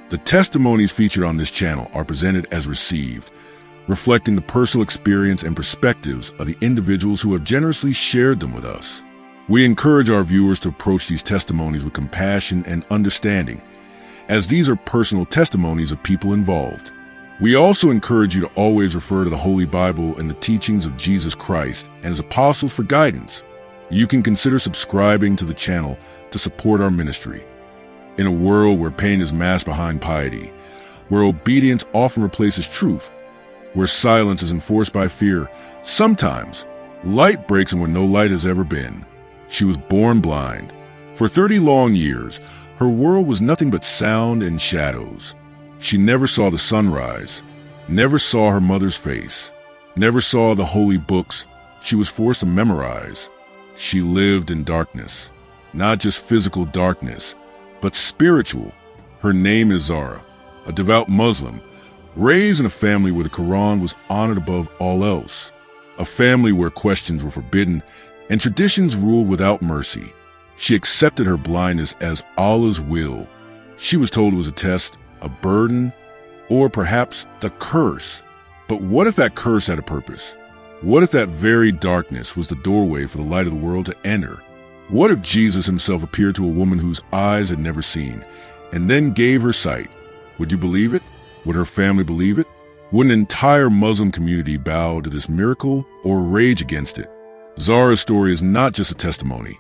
The testimonies featured on this channel are presented as received, reflecting the personal experience and perspectives of the individuals who have generously shared them with us. We encourage our viewers to approach these testimonies with compassion and understanding, as these are personal testimonies of people involved. We also encourage you to always refer to the Holy Bible and the teachings of Jesus Christ and his apostles for guidance. You can consider subscribing to the channel to support our ministry. In a world where pain is masked behind piety, where obedience often replaces truth, where silence is enforced by fear, sometimes light breaks in where no light has ever been. She was born blind. For 30 long years, her world was nothing but sound and shadows. She never saw the sunrise, never saw her mother's face, never saw the holy books she was forced to memorize. She lived in darkness, not just physical darkness, but spiritual. Her name is Zarah, a devout Muslim, raised in a family where the Quran was honored above all else, a family where questions were forbidden and traditions ruled without mercy. She accepted her blindness as Allah's will. She was told it was a test, a burden, or perhaps the curse. But what if that curse had a purpose? What if that very darkness was the doorway for the light of the world to enter? What if Jesus himself appeared to a woman whose eyes had never seen, and then gave her sight? Would you believe it? Would her family believe it? Would an entire Muslim community bow to this miracle or rage against it? Zarah's story is not just a testimony.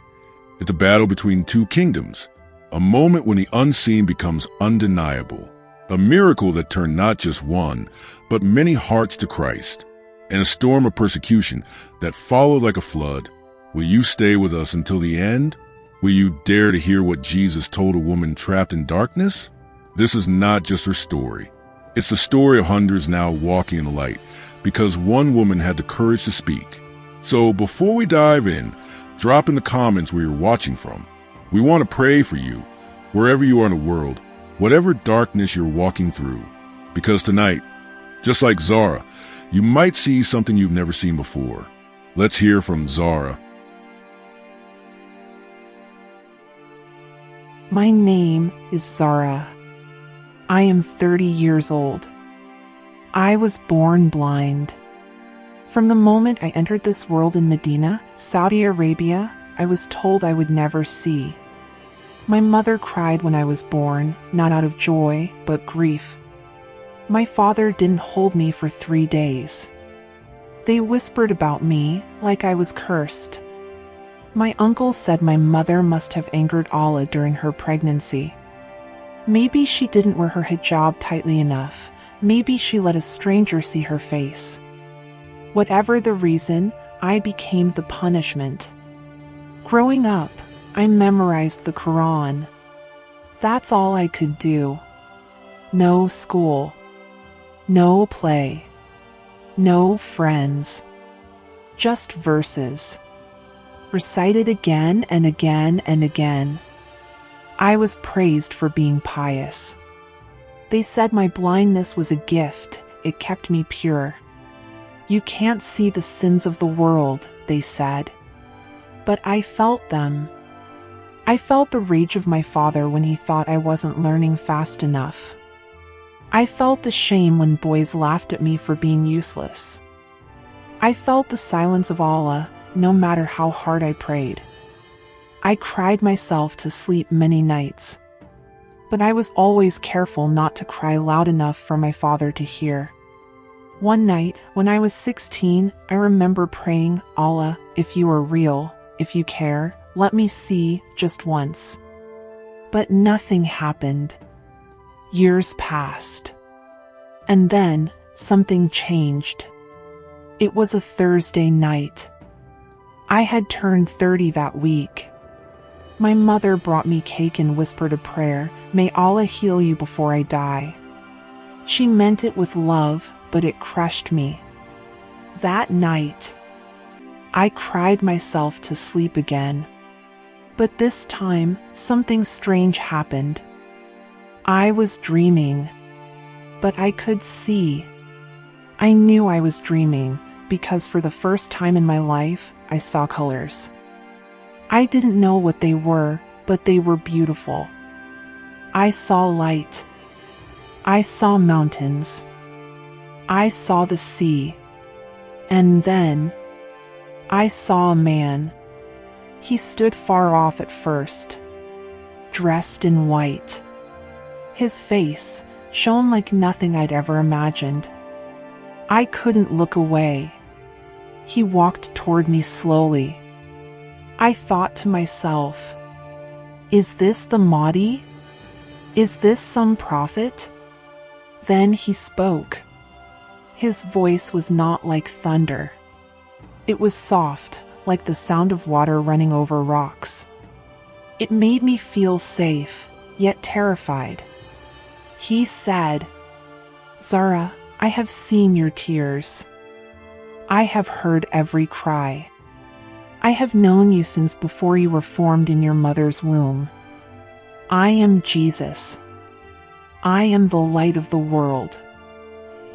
It's a battle between two kingdoms, a moment when the unseen becomes undeniable, a miracle that turned not just one, but many hearts to Christ, and a storm of persecution that followed like a flood. Will you stay with us until the end? Will you dare to hear what Jesus told a woman trapped in darkness? This is not just her story. It's the story of hundreds now walking in the light, because one woman had the courage to speak. So before we dive in, drop in the comments where you're watching from. We want to pray for you, wherever you are in the world, whatever darkness you're walking through. Because tonight, just like Zarah, you might see something you've never seen before. Let's hear from Zarah. My name is Zarah. I am 30 years old. I was born blind. From the moment I entered this world in Medina, Saudi Arabia, I was told I would never see. My mother cried when I was born, not out of joy, but grief. My father didn't hold me for 3 days. They whispered about me like I was cursed. My uncle said my mother must have angered Allah during her pregnancy. Maybe she didn't wear her hijab tightly enough. Maybe she let a stranger see her face. Whatever the reason, I became the punishment. Growing up, I memorized the Quran. That's all I could do. No school. No play. No friends. Just verses. Recited again and again and again. I was praised for being pious. They said my blindness was a gift, it kept me pure. You can't see the sins of the world, they said. But I felt them. I felt the rage of my father when he thought I wasn't learning fast enough. I felt the shame when boys laughed at me for being useless. I felt the silence of Allah, no matter how hard I prayed. I cried myself to sleep many nights. But I was always careful not to cry loud enough for my father to hear. One night, when I was 16, I remember praying, Allah, if you are real, if you care, let me see just once. But nothing happened. Years passed. And then, something changed. It was a Thursday night. I had turned 30 that week. My mother brought me cake and whispered a prayer, may Allah heal you before I die. She meant it with love, but it crushed me. That night, I cried myself to sleep again. But this time, something strange happened. I was dreaming, but I could see. I knew I was dreaming, because for the first time in my life, I saw colors. I didn't know what they were, but they were beautiful. I saw light. I saw mountains. I saw the sea. And then I saw a man. He stood far off at first, dressed in white. His face shone like nothing I'd ever imagined. I couldn't look away. He walked toward me slowly. I thought to myself, is this the Mahdi? Is this some prophet? Then he spoke. His voice was not like thunder. It was soft, like the sound of water running over rocks. It made me feel safe, yet terrified. He said, "Zarah, I have seen your tears. I have heard every cry. I have known you since before you were formed in your mother's womb. I am Jesus. I am the light of the world.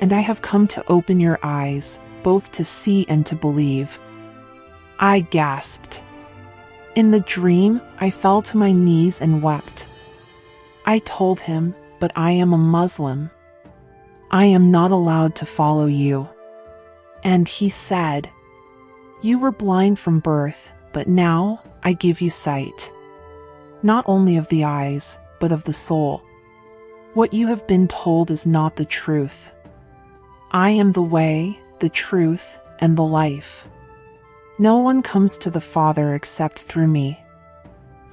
And I have come to open your eyes, both to see and to believe." I gasped. In the dream, I fell to my knees and wept. I told him, "But I am a Muslim. I am not allowed to follow you." And he said, "You were blind from birth, but now I give you sight. Not only of the eyes, but of the soul. What you have been told is not the truth. I am the way, the truth, and the life. No one comes to the Father except through me."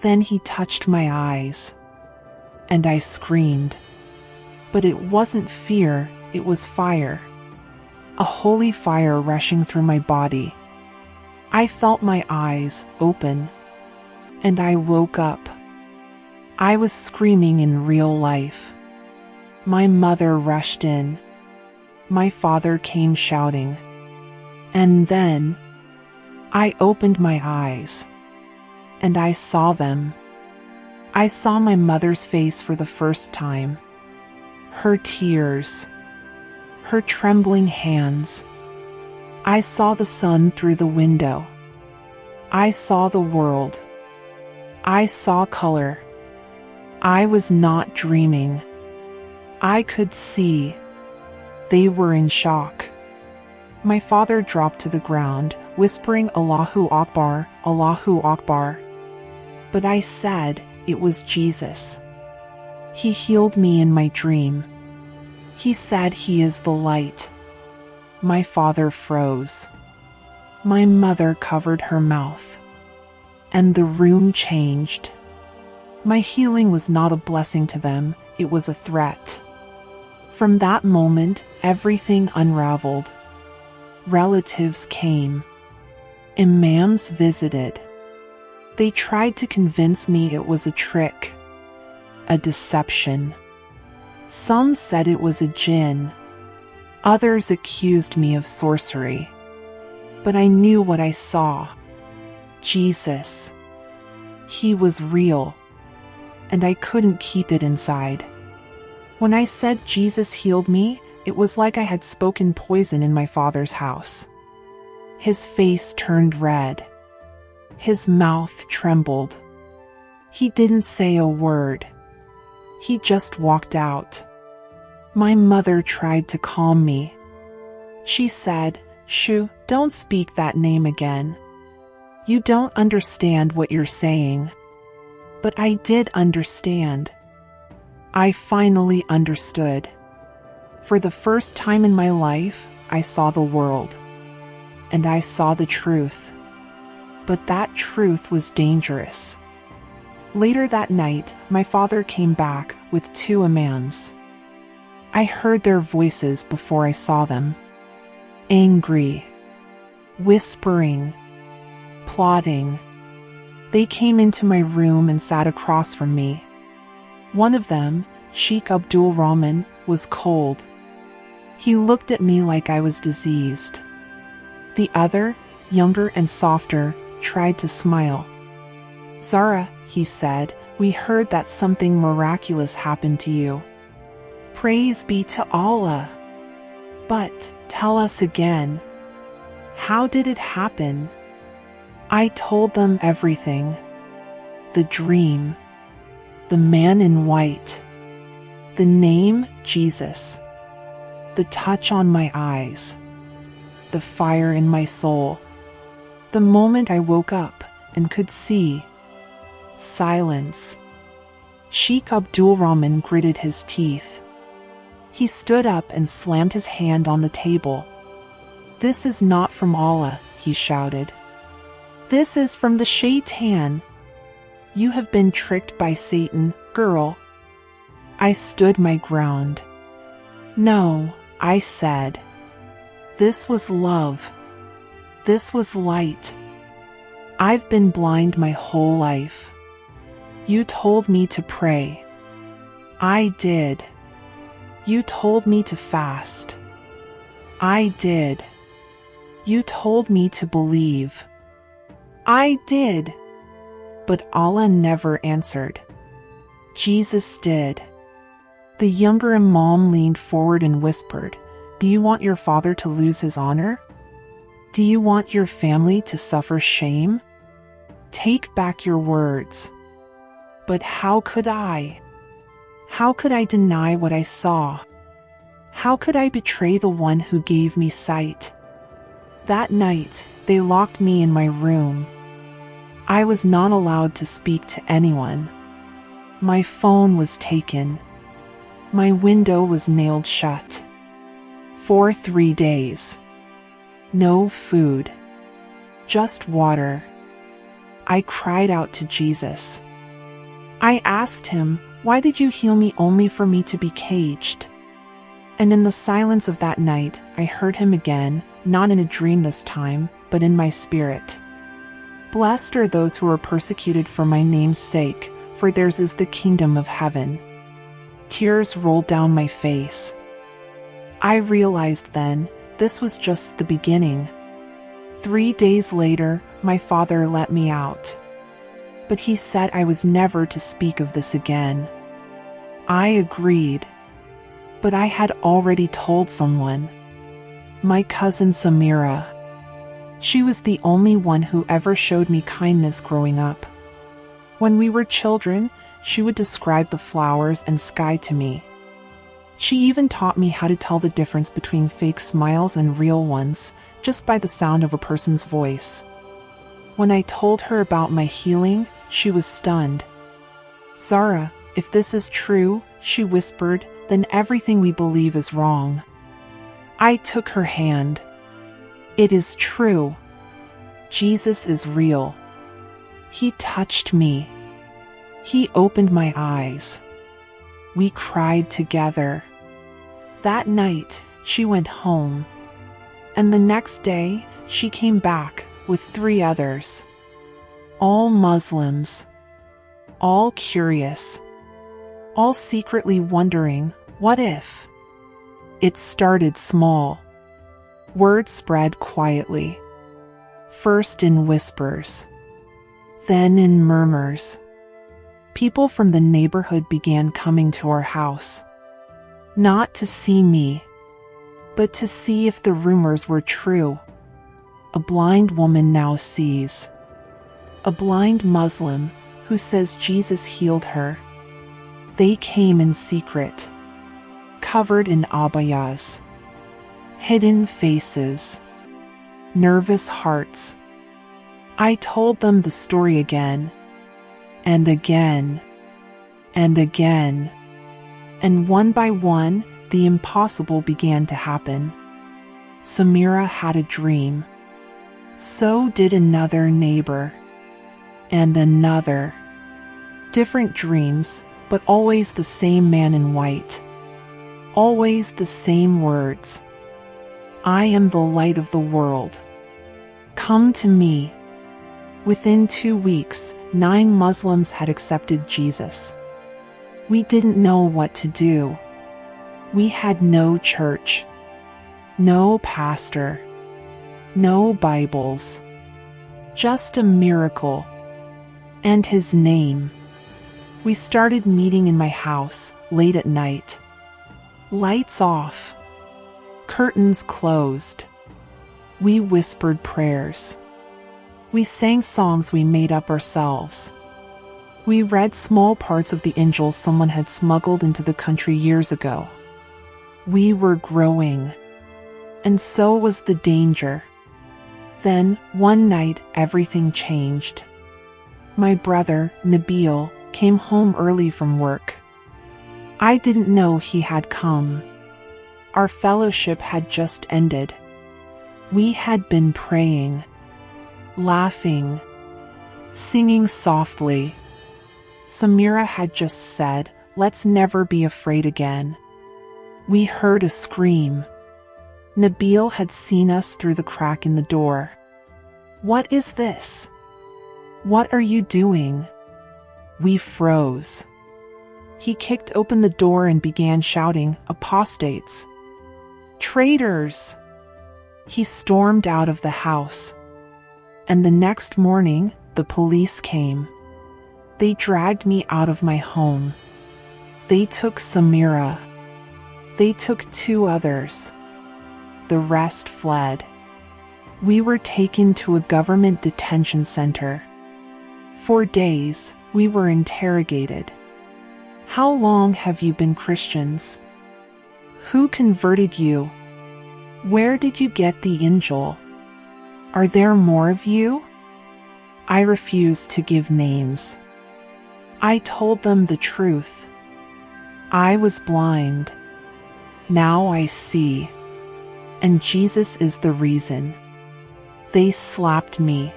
Then he touched my eyes, and I screamed. But it wasn't fear, it was fire. A holy fire rushing through my body. I felt my eyes open, and I woke up. I was screaming in real life. My mother rushed in. My father came shouting. And then I opened my eyes, and I saw them. I saw my mother's face for the first time. Her tears, her trembling hands. I saw the sun through the window. I saw the world. I saw color. I was not dreaming. I could see. They were in shock. My father dropped to the ground, whispering Allahu Akbar, Allahu Akbar. But I said, it was Jesus. He healed me in my dream. He said he is the light. My father froze. My mother covered her mouth. And the room changed. My healing was not a blessing to them, it was a threat. From that moment, everything unraveled. Relatives came. Imams visited. They tried to convince me it was a trick, a deception. Some said it was a jinn. Others accused me of sorcery. But I knew what I saw. Jesus. He was real. And I couldn't keep it inside. When I said Jesus healed me, it was like I had spoken poison in my father's house. His face turned red. His mouth trembled. He didn't say a word. He just walked out. My mother tried to calm me. She said, "Shoo, don't speak that name again. You don't understand what you're saying." But I did understand. I finally understood. For the first time in my life, I saw the world. And I saw the truth. But that truth was dangerous. Later that night, my father came back with 2 imams. I heard their voices before I saw them. Angry. Whispering. Plotting. They came into my room and sat across from me. One of them, Sheikh Abdul Rahman, was cold. He looked at me like I was diseased. The other, younger and softer, tried to smile. "Zarah," he said, "we heard that something miraculous happened to you. Praise be to Allah. But, tell us again. How did it happen?" I told them everything. The dream. The man in white. The name Jesus. The touch on my eyes. The fire in my soul. The moment I woke up and could see. Silence. Sheikh Abdulrahman gritted his teeth. He stood up and slammed his hand on the table. "This is not from Allah," he shouted. "This is from the shaitan. You have been tricked by Satan, girl." I stood my ground. "No," I said. "This was love. This was light. I've been blind my whole life. You told me to pray. I did. You told me to fast. I did. You told me to believe. I did. But Allah never answered. Jesus did." The younger imam leaned forward and whispered, "Do you want your father to lose his honor? Do you want your family to suffer shame? Take back your words." But how could I? How could I deny what I saw? How could I betray the one who gave me sight? That night, they locked me in my room. I was not allowed to speak to anyone. My phone was taken. My window was nailed shut. For 3 days. No food. Just water. I cried out to Jesus. I asked him, "Why did you heal me only for me to be caged?" And in the silence of that night, I heard him again, not in a dream this time, but in my spirit. "Blessed are those who are persecuted for my name's sake, for theirs is the kingdom of heaven." Tears rolled down my face. I realized then, this was just the beginning. 3 days later, my father let me out. But he said I was never to speak of this again. I agreed. But I had already told someone. My cousin Samira. She was the only one who ever showed me kindness growing up. When we were children, she would describe the flowers and sky to me. She even taught me how to tell the difference between fake smiles and real ones, just by the sound of a person's voice. When I told her about my healing, she was stunned. "Zarah, if this is true," she whispered, "then everything we believe is wrong." I took her hand. "It is true. Jesus is real. He touched me. He opened my eyes. We cried together." That night, she went home. And the next day, she came back with 3 others. All Muslims. All curious. All secretly wondering, what if? It started small. Word spread quietly. First in whispers. Then in murmurs. People from the neighborhood began coming to our house. Not to see me, but to see if the rumors were true. A blind woman now sees. A blind Muslim who says Jesus healed her. They came in secret, covered in abayas, hidden faces, nervous hearts. I told them the story again, and again, and again. And one by one, the impossible began to happen. Samira had a dream. So did another neighbor. And another. Different dreams, but always the same man in white. Always the same words. "I am the light of the world. Come to me." Within 2 weeks, 9 Muslims had accepted Jesus. We didn't know what to do. We had no church, no pastor, no Bibles, just a miracle, and his name. We started meeting in my house, late at night. Lights off, curtains closed. We whispered prayers. We sang songs we made up ourselves. We read small parts of the angel someone had smuggled into the country years ago. We were growing. And so was the danger. Then, one night, everything changed. My brother, Nabil, came home early from work. I didn't know he had come. Our fellowship had just ended. We had been praying, laughing, singing softly. Samira had just said, "Let's never be afraid again." We heard a scream. Nabil had seen us through the crack in the door. "What is this? What are you doing?" We froze. He kicked open the door and began shouting, "Apostates! Traitors!" He stormed out of the house. And the next morning, the police came. They dragged me out of my home. They took Samira. They took 2 others. The rest fled. We were taken to a government detention center. For days, we were interrogated. "How long have you been Christians? Who converted you? Where did you get the angel? Are there more of you?" I refused to give names. I told them the truth. I was blind. Now I see. And Jesus is the reason. They slapped me.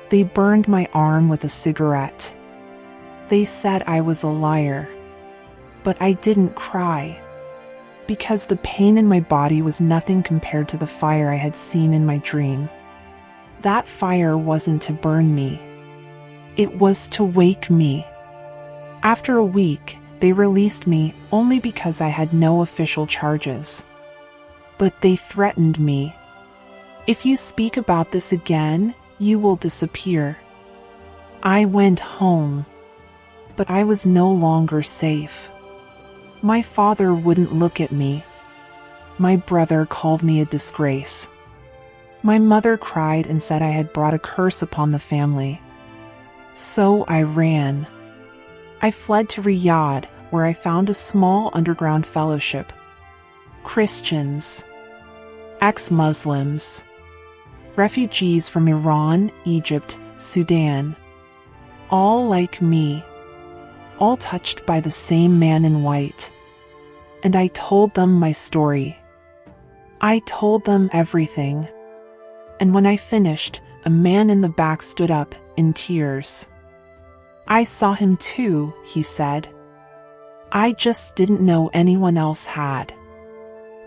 They burned my arm with a cigarette. They said I was a liar. But I didn't cry. Because the pain in my body was nothing compared to the fire I had seen in my dream. That fire wasn't to burn me. It was to wake me. After a week, they released me only because I had no official charges. But they threatened me. "If you speak about this again, you will disappear." I went home. But I was no longer safe. My father wouldn't look at me. My brother called me a disgrace. My mother cried and said I had brought a curse upon the family. So I ran. I fled to Riyadh, where I found a small underground fellowship. Christians, ex-Muslims, refugees from Iran, Egypt, Sudan, all like me, all touched by the same man in white. And I told them my story. I told them everything. And when I finished, a man in the back stood up, in tears. "I saw him too," he said. "I just didn't know anyone else had."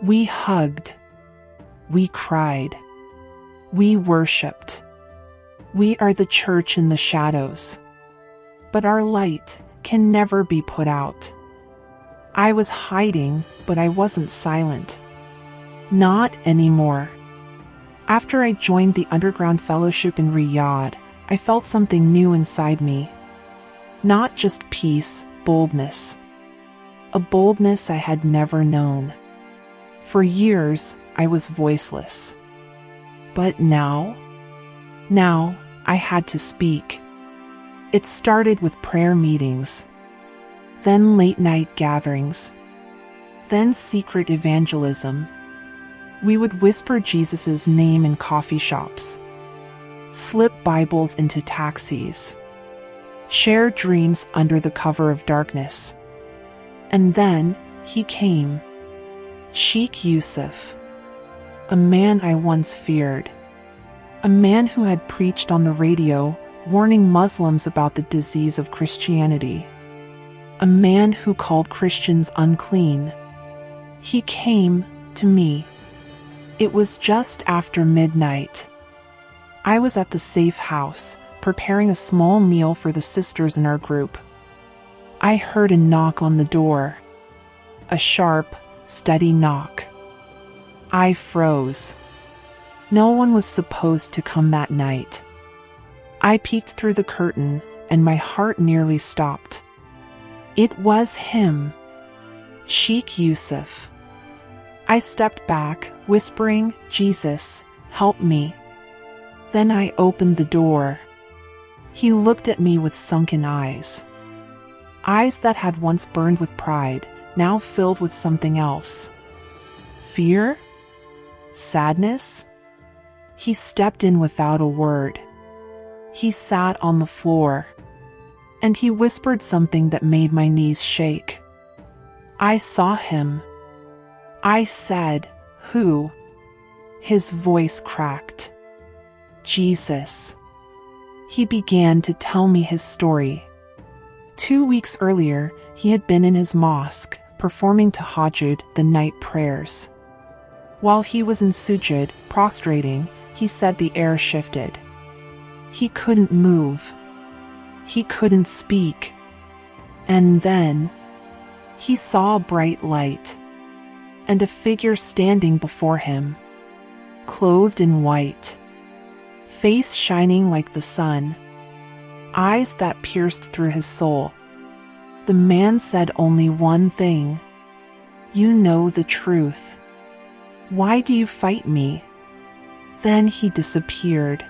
We hugged. We cried. We worshipped. We are the church in the shadows. But our light can never be put out. I was hiding, but I wasn't silent. Not anymore. After I joined the underground fellowship in Riyadh, I felt something new inside me. Not just peace, boldness. A boldness I had never known. For years, I was voiceless. But now I had to speak. It started with prayer meetings, then late-night gatherings, then secret evangelism. We would whisper Jesus' name in coffee shops, slip Bibles into taxis, share dreams under the cover of darkness. And then he came. Sheikh Yusuf, a man I once feared, a man who had preached on the radio warning Muslims about the disease of Christianity, a man who called Christians unclean. He came to me. It was just after midnight. I was at the safe house, preparing a small meal for the sisters in our group. I heard a knock on the door. A sharp, steady knock. I froze. No one was supposed to come that night. I peeked through the curtain, and my heart nearly stopped. It was him. Sheikh Yusuf. I stepped back, whispering, "Jesus, help me." Then I opened the door. He looked at me with sunken eyes. Eyes that had once burned with pride, now filled with something else. Fear? Sadness? He stepped in without a word. He sat on the floor, and he whispered something that made my knees shake. I saw him. I said, "Who?" His voice cracked. Jesus. He began to tell me his story. 2 weeks earlier, he had been in his mosque, performing tahajjud, the night prayers. While he was in sujud, prostrating, he said the air shifted. He couldn't move. He couldn't speak. And then, he saw a bright light, and a figure standing before him, clothed in white, face shining like the sun, eyes that pierced through his soul. The man said only one thing: "You know the truth. Why do you fight me?" Then he disappeared.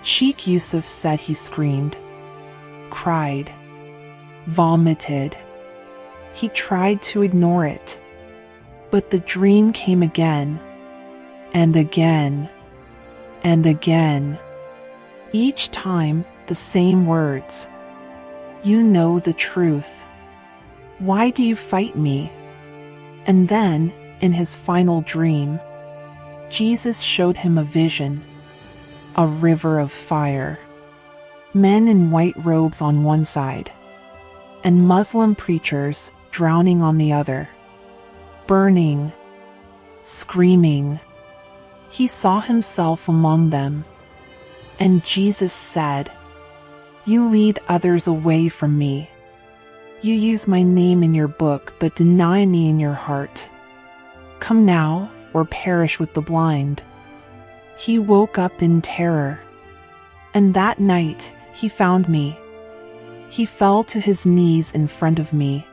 Sheikh Yusuf said he screamed, cried, vomited. He tried to ignore it, but the dream came again, and again, and again. Each time, the same words. "You know the truth. Why do you fight me?" And then, in his final dream, Jesus showed him a vision. A river of fire. Men in white robes on one side, and Muslim preachers drowning on the other. Burning. Screaming. He saw himself among them. And Jesus said, "You lead others away from me. You use my name in your book but deny me in your heart. Come now, or perish with the blind." He woke up in terror. And that night, he found me. He fell to his knees in front of me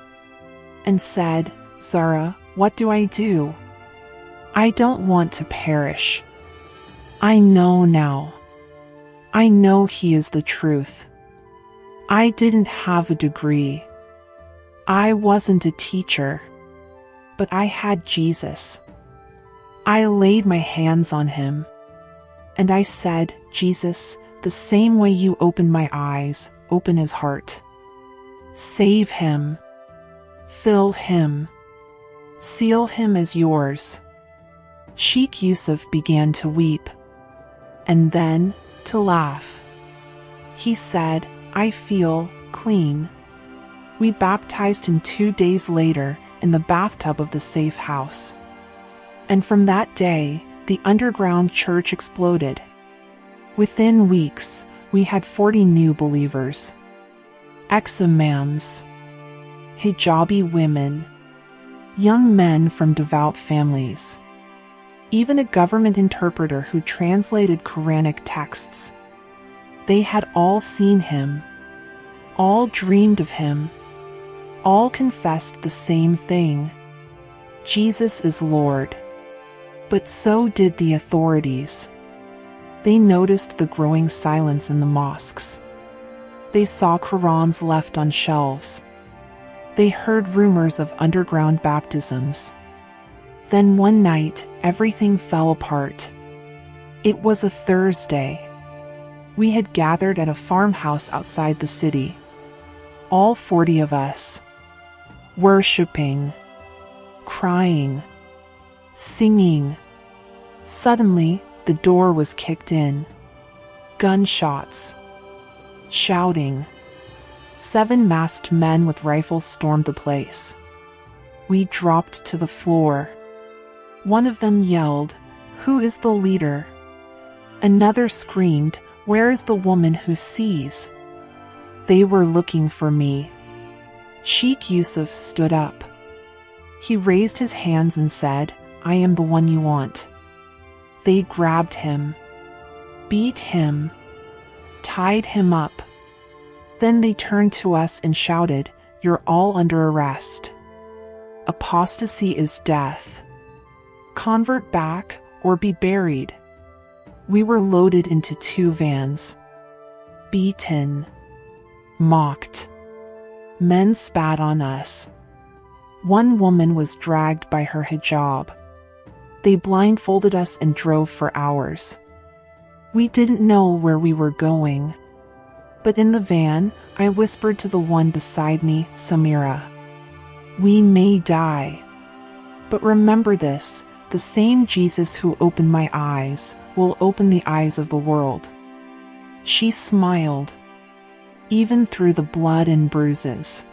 and said, "Zarah, what do I do? I don't want to perish. I know now. I know he is the truth. I didn't have a degree. I wasn't a teacher. But I had Jesus." I laid my hands on him. And I said, "Jesus, the same way you opened my eyes, open his heart. Save him. Fill him. Seal him as yours." Sheikh Yusuf began to weep, and then to laugh. He said, "I feel clean." We baptized him 2 days later in the bathtub of the safe house. And from that day, the underground church exploded. Within weeks, we had 40 new believers. Ex-imams, hijabi women, young men from devout families, even a government interpreter who translated Quranic texts. They had all seen him, all dreamed of him, all confessed the same thing: Jesus is Lord. But so did the authorities. They noticed the growing silence in the mosques. They saw Qurans left on shelves. They heard rumors of underground baptisms. Then one night, everything fell apart. It was a Thursday. We had gathered at a farmhouse outside the city. All 40 of us. Worshipping. Crying. Singing. Suddenly, the door was kicked in. Gunshots. Shouting. 7 masked men with rifles stormed the place. We dropped to the floor. One of them yelled, "Who is the leader?" Another screamed, "Where is the woman who sees?" They were looking for me. Sheikh Yusuf stood up. He raised his hands and said, "I am the one you want." They grabbed him, beat him, tied him up. Then they turned to us and shouted, "You're all under arrest. Apostasy is death. Convert back or be buried." We were loaded into 2 vans. beaten, mocked. Men spat on us. One woman was dragged by her hijab. They blindfolded us and drove for hours. We didn't know where we were going. But in the van, I whispered to the one beside me, Samira, "We may die. But remember this, the same Jesus who opened my eyes will open the eyes of the world." She smiled, even through the blood and bruises.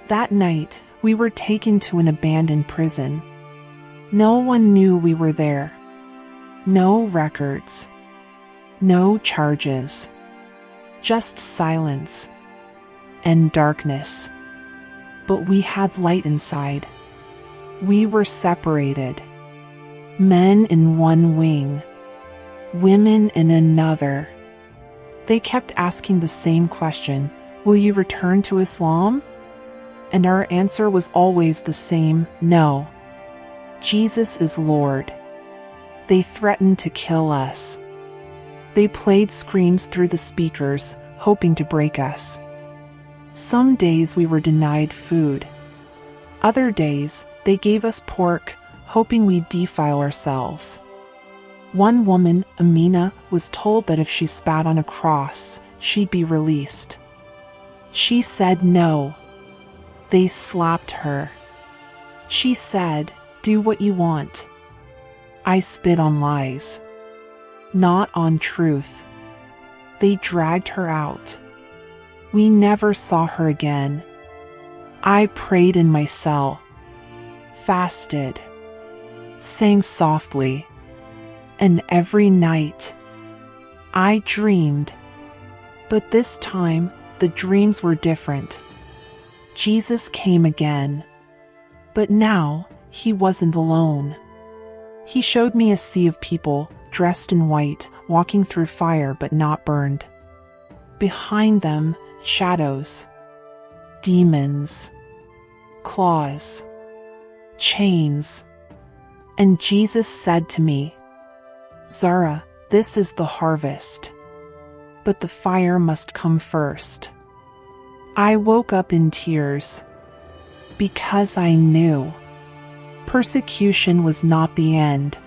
That night, we were taken to an abandoned prison. No one knew we were there. No records. No charges. Just silence and darkness. But we had light inside. We were separated. Men in one wing, women in another. They kept asking the same question, "Will you return to Islam?" And our answer was always the same, "No. Jesus is Lord." They threatened to kill us. They played screams through the speakers, hoping to break us. Some days we were denied food. Other days, they gave us pork, hoping we'd defile ourselves. One woman, Amina, was told that if she spat on a cross, she'd be released. She said no. They slapped her. She said, "Do what you want." I spit on lies, not on truth. They dragged her out. We never saw her again. I prayed in my cell, fasted, sang softly, and every night I dreamed. But this time, the dreams were different. Jesus came again. But now, he wasn't alone. He showed me a sea of people, dressed in white, walking through fire but not burned. Behind them, shadows, demons, claws, chains. And Jesus said to me, "Zarah, this is the harvest. But the fire must come first." I woke up in tears, because I knew persecution was not the end.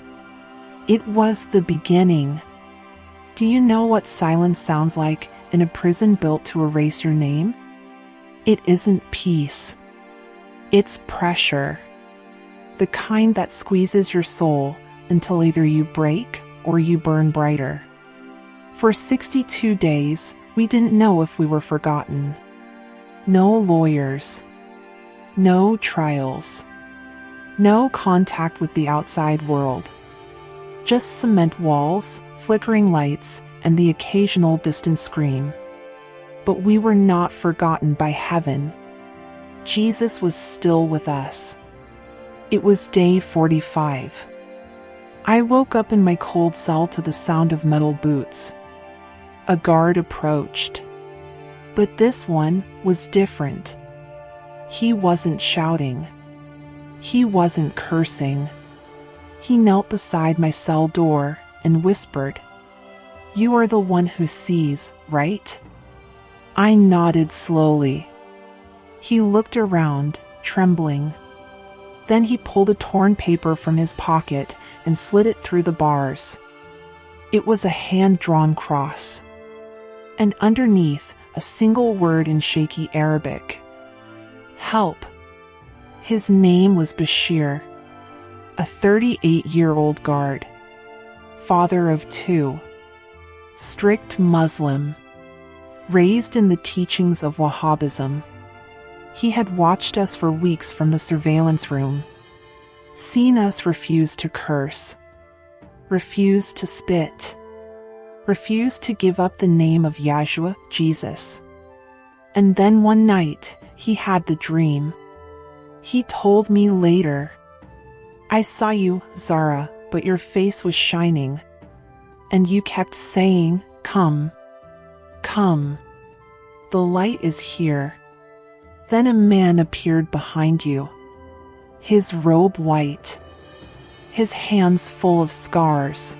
It was the beginning. Do you know what silence sounds like in a prison built to erase your name? It isn't peace. It's pressure. The kind that squeezes your soul until either you break or you burn brighter. For 62 days, we didn't know if we were forgotten. No lawyers. No trials. No contact with the outside world. Just cement walls, flickering lights, and the occasional distant scream. But we were not forgotten by heaven. Jesus was still with us. It was day 45. I woke up in my cold cell to the sound of metal boots. A guard approached. But this one was different. He wasn't shouting. He wasn't cursing. He knelt beside my cell door and whispered, "You are the one who sees, right?" I nodded slowly. He looked around, trembling. Then he pulled a torn paper from his pocket and slid it through the bars. It was a hand-drawn cross. And underneath, a single word in shaky Arabic. Help. His name was Bashir, a 38-year-old guard, father of 2, strict Muslim, raised in the teachings of Wahhabism. He had watched us for weeks from the surveillance room, seen us refuse to curse, refuse to spit, refuse to give up the name of Yahshua, Jesus. And then one night, he had the dream. He told me later, "I saw you, Zarah, but your face was shining. And you kept saying, 'Come, come. The light is here.' Then a man appeared behind you, his robe white, his hands full of scars.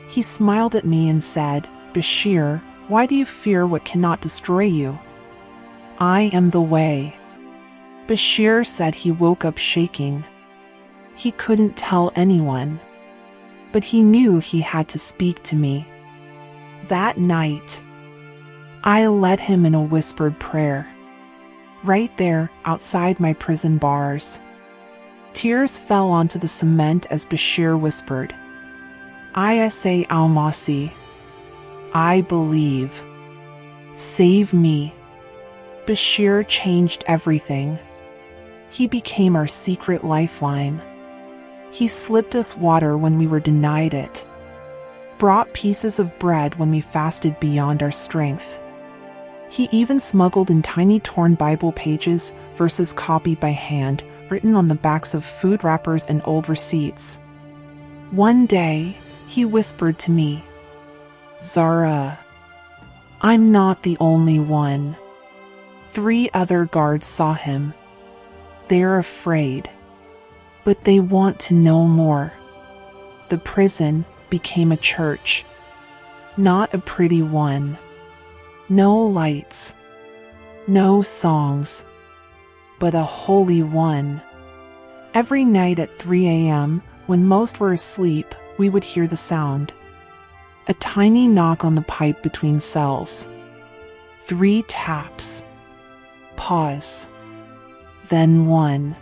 He smiled at me and said, 'Bashir, Why do you fear what cannot destroy you? I am the way. Bashir said. He woke up shaking. He couldn't tell anyone, but he knew he had to speak to me. That night, I led him in a whispered prayer, right there outside my prison bars. Tears fell onto the cement as Bashir whispered, Isa al-Masi, I believe. Save me. Bashir changed everything. He became our secret lifeline. He slipped us water when we were denied it, brought pieces of bread when we fasted beyond our strength. He even smuggled in tiny torn Bible pages, verses copied by hand, written on the backs of food wrappers and old receipts. One day, he whispered to me, Zarah, I'm not the only one. 3 other guards saw him. They're afraid, but they want to know more. The prison became a church. Not a pretty one. No lights. No songs. But a holy one. Every night at 3 a.m., when most were asleep, we would hear the sound. A tiny knock on the pipe between cells. 3 taps. Pause. Then 1.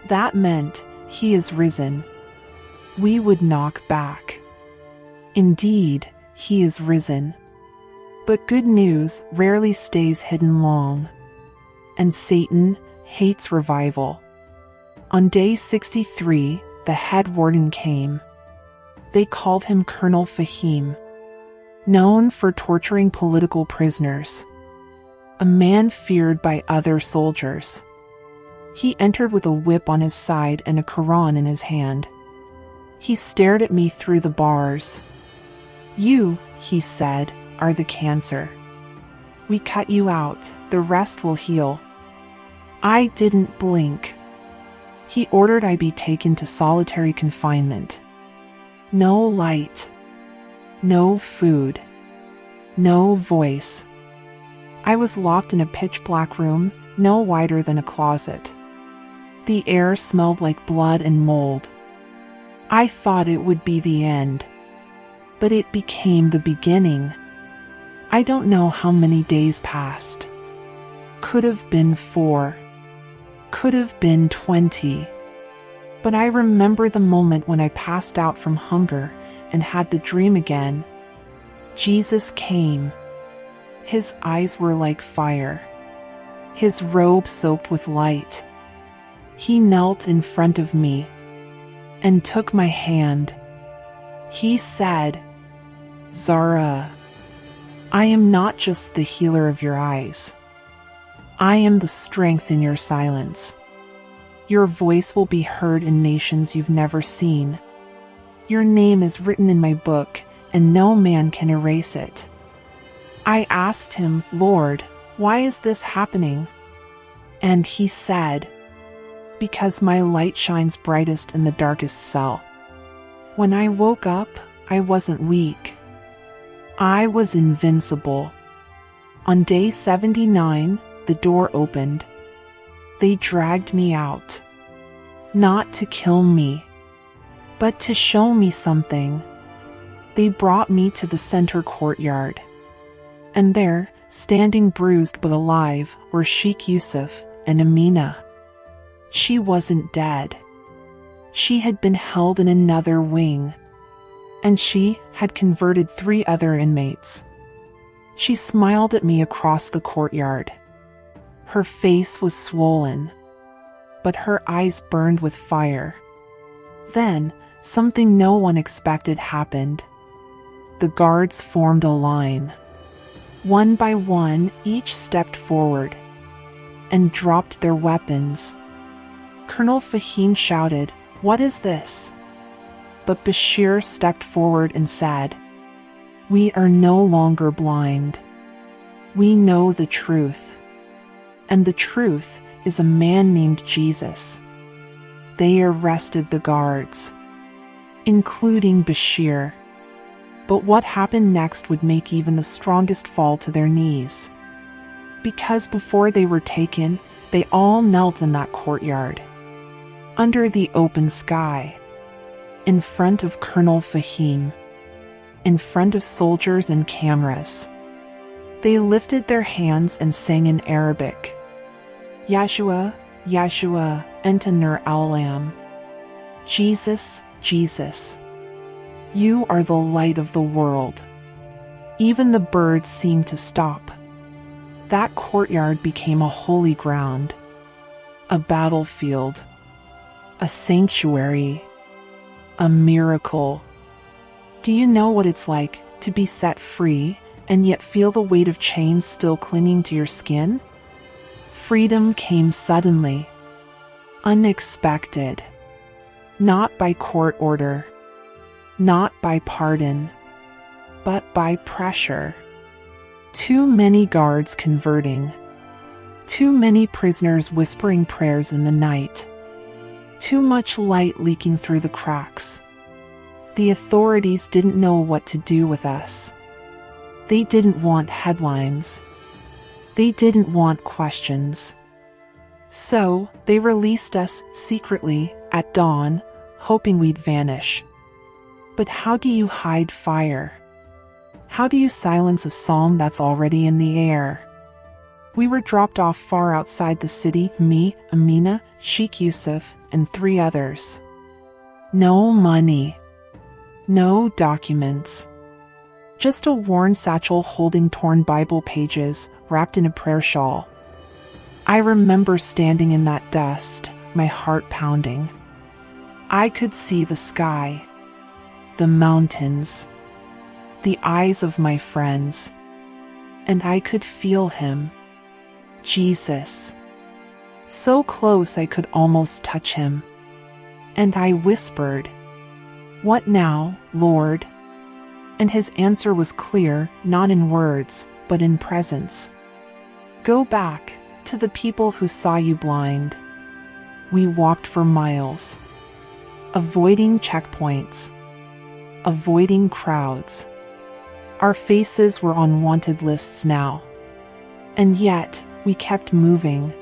That meant, he is risen. We would knock back. Indeed, he is risen. But good news rarely stays hidden long. And Satan hates revival. On day 63, the head warden came. They called him Colonel Fahim, known for torturing political prisoners. A man feared by other soldiers. He entered with a whip on his side and a Quran in his hand. He stared at me through the bars. You, he said, are the cancer. We cut you out, the rest will heal. I didn't blink. He ordered I be taken to solitary confinement. No light. No food. No voice. I was locked in a pitch-black room, no wider than a closet. The air smelled like blood and mold. I thought it would be the end. But it became the beginning. I don't know how many days passed. Could have been 4. Could have been 20. But I remember the moment when I passed out from hunger and had the dream again. Jesus came. His eyes were like fire. His robe soaked with light. He knelt in front of me and took my hand. He said, Zarah, I am not just the healer of your eyes. I am the strength in your silence. Your voice will be heard in nations you've never seen. Your name is written in my book, and no man can erase it. I asked him, Lord, why is this happening? And he said, because my light shines brightest in the darkest cell. When I woke up, I wasn't weak. I was invincible. On day 79, the door opened. They dragged me out. Not to kill me, but to show me something. They brought me to the center courtyard. And there, standing bruised but alive, were Sheikh Yusuf and Amina. She wasn't dead. She had been held in another wing. And she had converted 3 other inmates. She smiled at me across the courtyard. Her face was swollen, but her eyes burned with fire. Then, something no one expected happened. The guards formed a line. One by one, each stepped forward and dropped their weapons. Colonel Fahim shouted, "What is this?" But Bashir stepped forward and said, "We are no longer blind. We know the truth. And the truth is a man named Jesus." They arrested the guards, including Bashir. But what happened next would make even the strongest fall to their knees. Because before they were taken, they all knelt in that courtyard, under the open sky, in front of Colonel Fahim, in front of soldiers and cameras. They lifted their hands and sang in Arabic, Yeshua, Yeshua, Enta Nur al-Lam. Jesus, Jesus. You are the light of the world. Even the birds seemed to stop. That courtyard became a holy ground, a battlefield, a sanctuary, a miracle. Do you know what it's like to be set free and yet feel the weight of chains still clinging to your skin? Freedom came suddenly, unexpected, not by court order, not by pardon, but by pressure. Too many guards converting, too many prisoners whispering prayers in the night, too much light leaking through the cracks. The authorities didn't know what to do with us. They didn't want headlines. They didn't want questions. So, they released us secretly at dawn, hoping we'd vanish. But how do you hide fire? How do you silence a song that's already in the air? We were dropped off far outside the city, me, Amina, Sheikh Yusuf, and 3 others. No money. No documents. Just a worn satchel holding torn Bible pages, wrapped in a prayer shawl. I remember standing in that dust, my heart pounding. I could see the sky, the mountains, the eyes of my friends, and I could feel him, Jesus, so close I could almost touch him. And I whispered, "What now, Lord?" And his answer was clear, not in words, but in presence. "Go back to the people who saw you blind." We walked for miles, avoiding checkpoints, avoiding crowds. Our faces were on wanted lists now. And yet, we kept moving,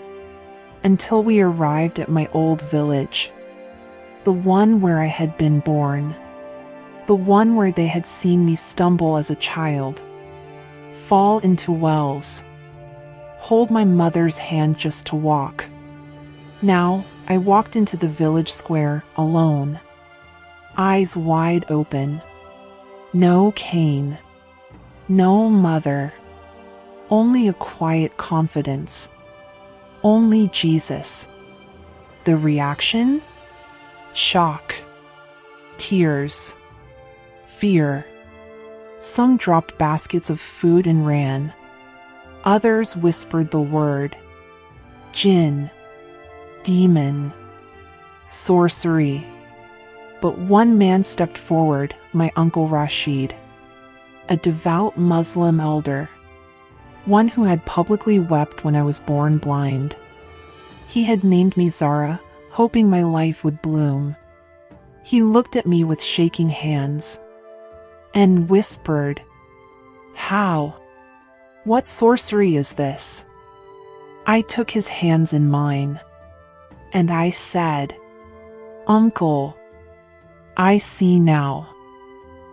until we arrived at my old village, the one where I had been born, the one where they had seen me stumble as a child, fall into wells, hold my mother's hand just to walk. Now, I walked into the village square, alone, eyes wide open. No cane, no mother, only a quiet confidence, only Jesus. The reaction? Shock, tears, fear. Some dropped baskets of food and ran. Others whispered the word, jinn, demon, sorcery. But one man stepped forward, my Uncle Rashid, a devout Muslim elder, one who had publicly wept when I was born blind. He had named me Zarah, hoping my life would bloom. He looked at me with shaking hands and whispered, "How? What sorcery is this?" I took his hands in mine, and I said, "Uncle, I see now,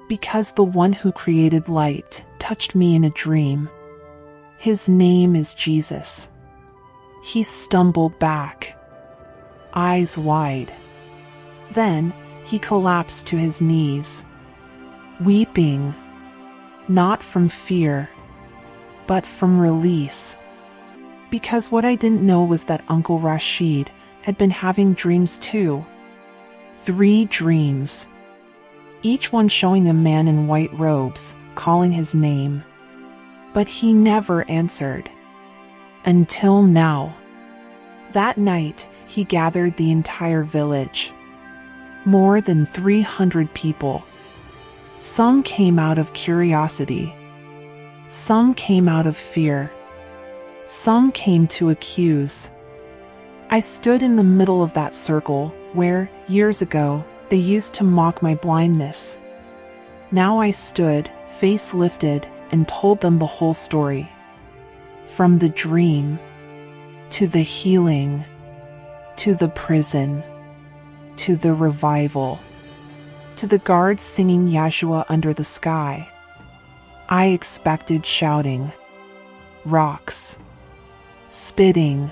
because the one who created light touched me in a dream. His name is Jesus." He stumbled back, eyes wide. Then he collapsed to his knees, weeping, not from fear, but from release. Because what I didn't know was that Uncle Rashid had been having dreams too. 3 dreams, each one showing a man in white robes, calling his name. But he never answered. Until now. That night, he gathered the entire village. More than 300 people. Some came out of curiosity. Some came out of fear. Some came to accuse. I stood in the middle of that circle, where, years ago, they used to mock my blindness. Now I stood, face lifted, and told them the whole story. From the dream, to the healing, to the prison, to the revival, to the guards singing Yeshua under the sky. I expected shouting, rocks, spitting,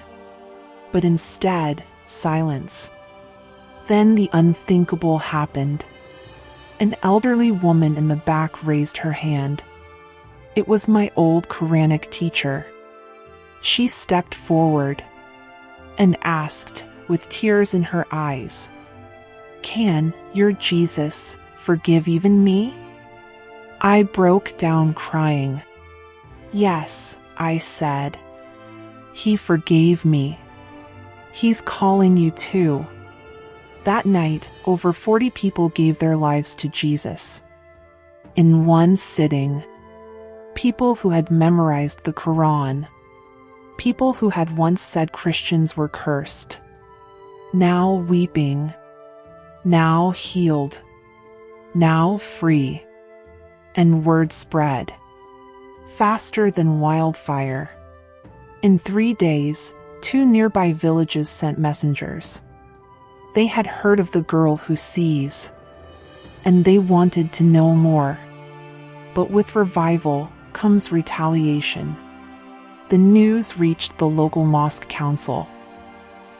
but instead, silence. Then the unthinkable happened. An elderly woman in the back raised her hand. It was my old Quranic teacher. She stepped forward and asked, with tears in her eyes, "Can your Jesus forgive even me?" I broke down crying. "Yes," I said. "He forgave me. He's calling you too." That night, over 40 people gave their lives to Jesus. In one sitting. People who had memorized the Quran. People who had once said Christians were cursed. Now weeping. Now healed. Now free. And word spread. Faster than wildfire. In 3 days, 2 nearby villages sent messengers. They had heard of the girl who sees, and they wanted to know more. But with revival comes retaliation. The news reached the local mosque council.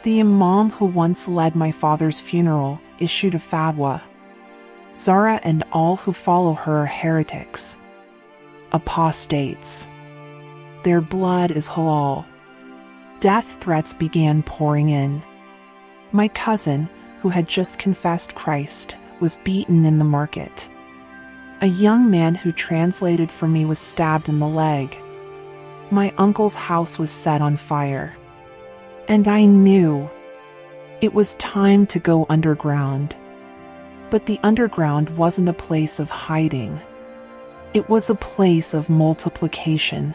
The imam who once led my father's funeral issued a fatwa. Zarah and all who follow her are heretics, apostates. Their blood is halal. Death threats began pouring in. My cousin, who had just confessed Christ, was beaten in the market. A young man who translated for me was stabbed in the leg. My uncle's house was set on fire. And I knew it was time to go underground. But the underground wasn't a place of hiding. It was a place of multiplication.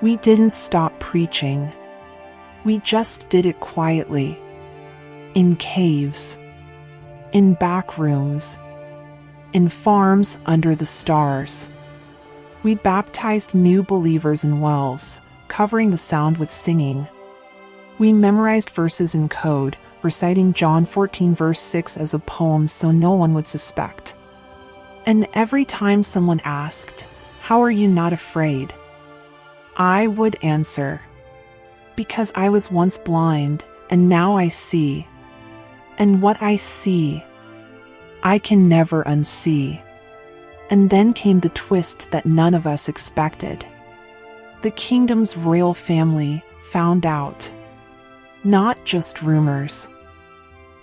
We didn't stop preaching. We just did it quietly. In caves. In back rooms. In farms under the stars. We baptized new believers in wells, covering the sound with singing. We memorized verses in code, reciting John 14 verse 6 as a poem so no one would suspect. And every time someone asked, "How are you not afraid?" I would answer, "Because I was once blind, and now I see. And what I see, I can never unsee." And then came the twist that none of us expected. The kingdom's royal family found out. Not just rumors.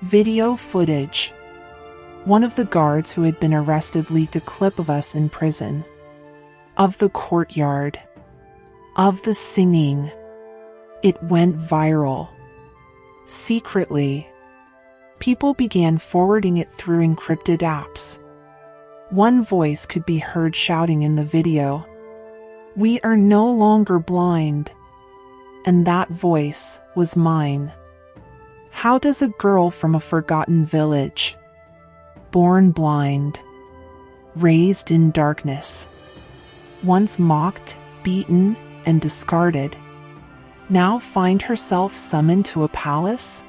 Video footage. One of the guards who had been arrested leaked a clip of us in prison. Of the courtyard. Of the singing. It went viral. Secretly. People began forwarding it through encrypted apps. One voice could be heard shouting in the video, "We are no longer blind." And that voice was mine. How does a girl from a forgotten village, born blind, raised in darkness, once mocked, beaten, and discarded, now find herself summoned to a palace?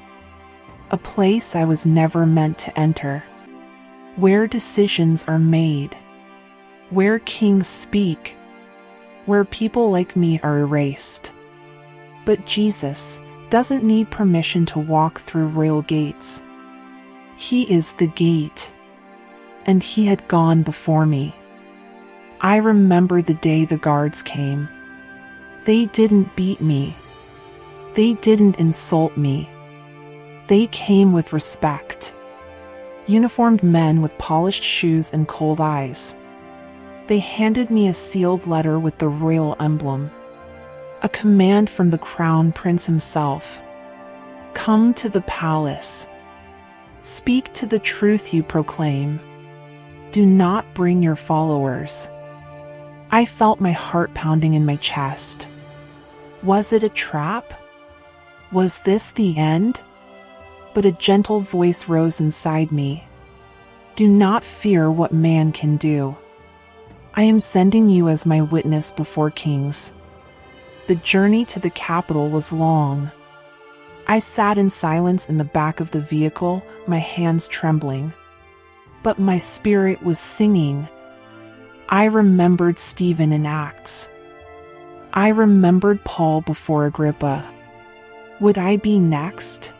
A place I was never meant to enter. Where decisions are made. Where kings speak. Where people like me are erased. But Jesus doesn't need permission to walk through royal gates. He is the gate. And he had gone before me. I remember the day the guards came. They didn't beat me. They didn't insult me. They came with respect. Uniformed men with polished shoes and cold eyes. They handed me a sealed letter with the royal emblem. A command from the crown prince himself. Come to the palace. Speak to the truth you proclaim. Do not bring your followers. I felt my heart pounding in my chest. Was it a trap? Was this the end? But a gentle voice rose inside me. Do not fear what man can do. I am sending you as my witness before kings. The journey to the capital was long. I sat in silence in the back of the vehicle, my hands trembling. But my spirit was singing. I remembered Stephen in Acts. I remembered Paul before Agrippa. Would I be next?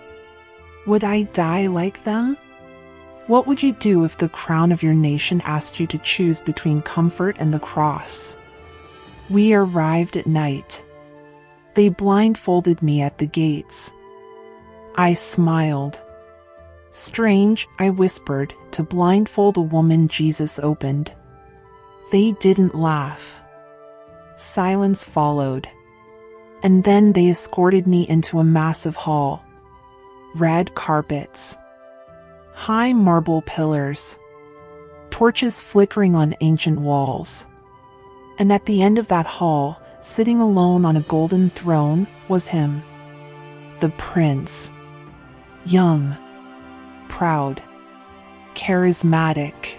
Would I die like them? What would you do if the crown of your nation asked you to choose between comfort and the cross? We arrived at night. They blindfolded me at the gates. I smiled. Strange, I whispered, to blindfold a woman Jesus opened. They didn't laugh. Silence followed. And then they escorted me into a massive hall. Red carpets. High marble pillars. Torches flickering on ancient walls. And at the end of that hall, sitting alone on a golden throne, was him. The prince. Young. Proud. Charismatic.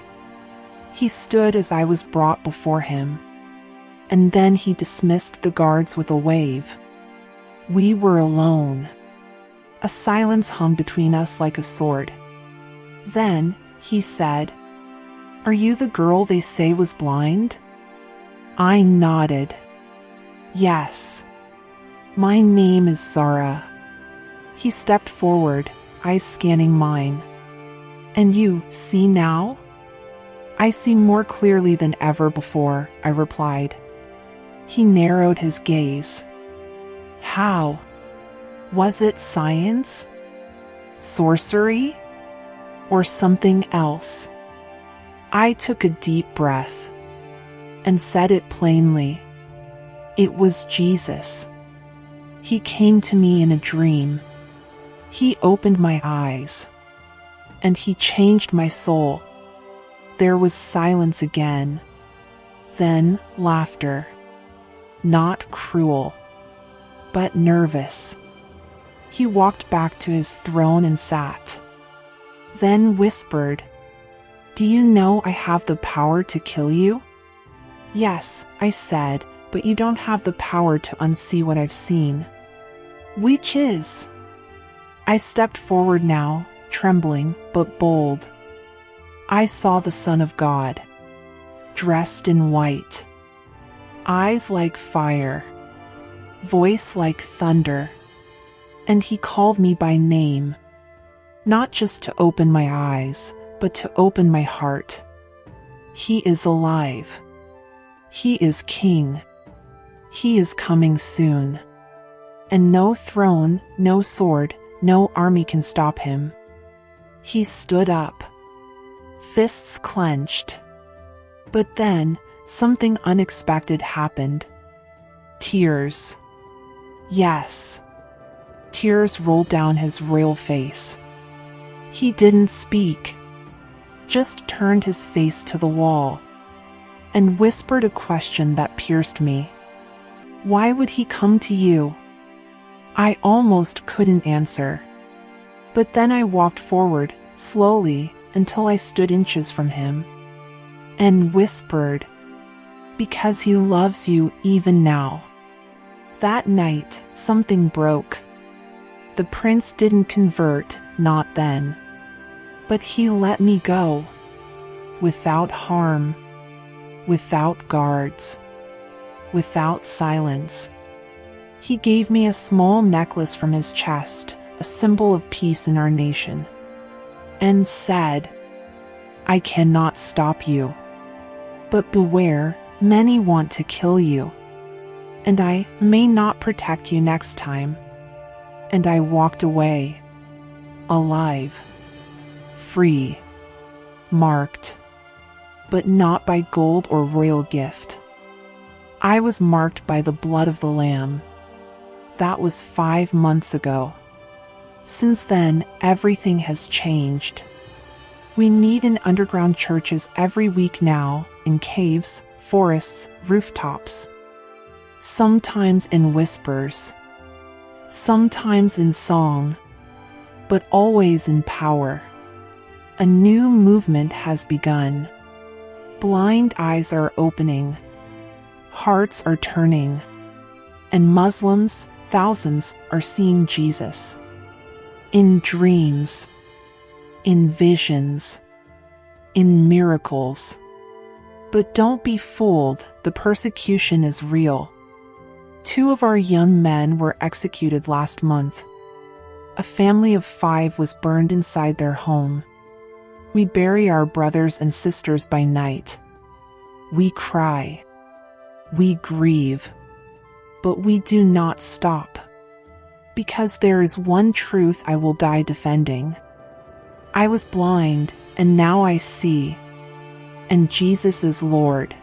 He stood as I was brought before him. And then he dismissed the guards with a wave. We were alone. A silence hung between us like a sword. Then, he said, "Are you the girl they say was blind?" I nodded. Yes. My name is Zarah. He stepped forward, eyes scanning mine. And you see now? I see more clearly than ever before, I replied. He narrowed his gaze. How? Was it science? Sorcery? Or something else? I took a deep breath and said it plainly. It was Jesus. He came to me in a dream. He opened my eyes. And he changed my soul. There was silence again. Then laughter. Not cruel, but nervous. He walked back to his throne and sat. Then whispered, "Do you know I have the power to kill you?" "Yes," I said, "but you don't have the power to unsee what I've seen." "Which is?" I stepped forward now, trembling but bold. I saw the Son of God, dressed in white, eyes like fire, voice like thunder, and he called me by name, not just to open my eyes, but to open my heart. He is alive. He is King. He is coming soon. And no throne, no sword, no army can stop him. He stood up, fists clenched. But then, something unexpected happened. Tears. Yes. Tears rolled down his royal face. He didn't speak, just turned his face to the wall, and whispered a question that pierced me. Why would he come to you? I almost couldn't answer. But then I walked forward, slowly, until I stood inches from him, and whispered, "Because he loves you even now." That night, something broke. The prince didn't convert, not then. But he let me go. Without harm. Without guards. Without silence. He gave me a small necklace from his chest, a symbol of peace in our nation, and said, "I cannot stop you. But beware, many want to kill you. And I may not protect you next time." And I walked away. Alive. Free. Marked. But not by gold or royal gift. I was marked by the blood of the Lamb. That was 5 months ago. Since then, everything has changed. We meet in underground churches every week now, in caves, forests, rooftops. Sometimes in whispers. Sometimes in song. But always in power. A new movement has begun. Blind eyes are opening. Hearts are turning. And Muslims, thousands, are seeing Jesus. In dreams. In visions. In miracles. But don't be fooled, the persecution is real. 2 of our young men were executed last month. A family of 5 was burned inside their home. We bury our brothers and sisters by night. We cry. We grieve. But we do not stop. Because there is one truth I will die defending. I was blind, and now I see. And Jesus is Lord.